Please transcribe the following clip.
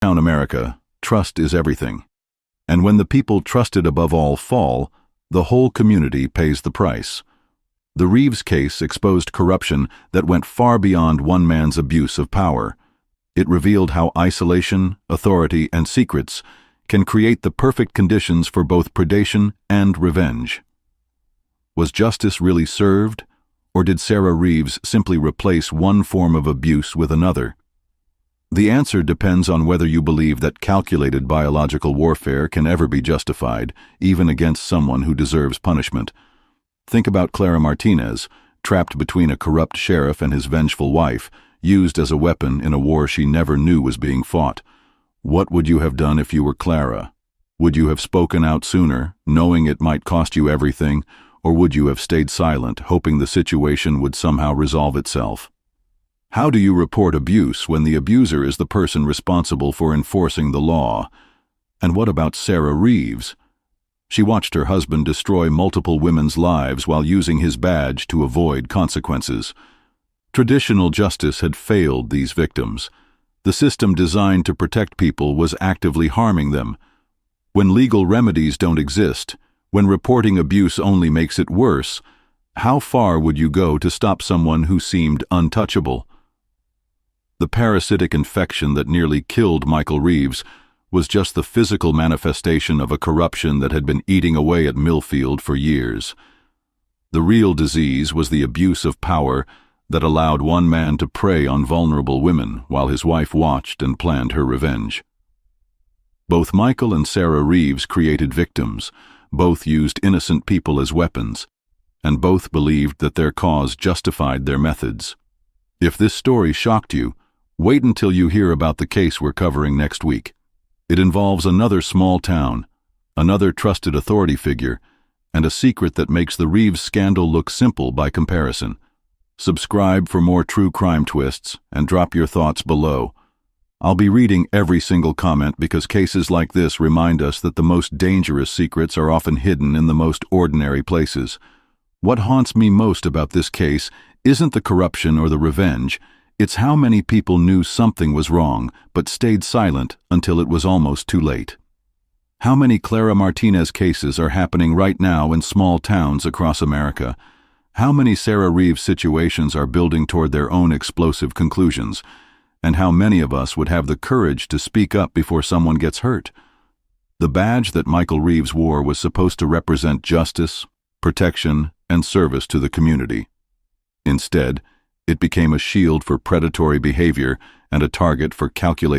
Town America, trust is everything. And when the people trusted above all fall, the whole community pays the price. The Reeves case exposed corruption that went far beyond one man's abuse of power. It revealed how isolation, authority, and secrets can create the perfect conditions for both predation and revenge. Was justice really served, or did Sarah Reeves simply replace one form of abuse with another? The answer depends on whether you believe that calculated biological warfare can ever be justified, even against someone who deserves punishment. Think about Clara Martinez, trapped between a corrupt sheriff and his vengeful wife, used as a weapon in a war she never knew was being fought. What would you have done if you were Clara? Would you have spoken out sooner, knowing it might cost you everything, or would you have stayed silent, hoping the situation would somehow resolve itself? How do you report abuse when the abuser is the person responsible for enforcing the law? And what about Sarah Reeves? She watched her husband destroy multiple women's lives while using his badge to avoid consequences. Traditional justice had failed these victims. The system designed to protect people was actively harming them. When legal remedies don't exist, when reporting abuse only makes it worse, how far would you go to stop someone who seemed untouchable? The parasitic infection that nearly killed Michael Reeves was just the physical manifestation of a corruption that had been eating away at Millfield for years. The real disease was the abuse of power that allowed one man to prey on vulnerable women while his wife watched and planned her revenge. Both Michael and Sarah Reeves created victims, both used innocent people as weapons, and both believed that their cause justified their methods. If this story shocked you, wait until you hear about the case we're covering next week. It involves another small town, another trusted authority figure, and a secret that makes the Reeves scandal look simple by comparison. Subscribe for more true crime twists and drop your thoughts below. I'll be reading every single comment because cases like this remind us that the most dangerous secrets are often hidden in the most ordinary places. What haunts me most about this case isn't the corruption or the revenge. It's how many people knew something was wrong, but stayed silent until it was almost too late. How many Clara Martinez cases are happening right now in small towns across America? How many Sarah Reeves situations are building toward their own explosive conclusions? And how many of us would have the courage to speak up before someone gets hurt? The badge that Michael Reeves wore was supposed to represent justice, protection, and service to the community. Instead, it became a shield for predatory behavior and a target for calculated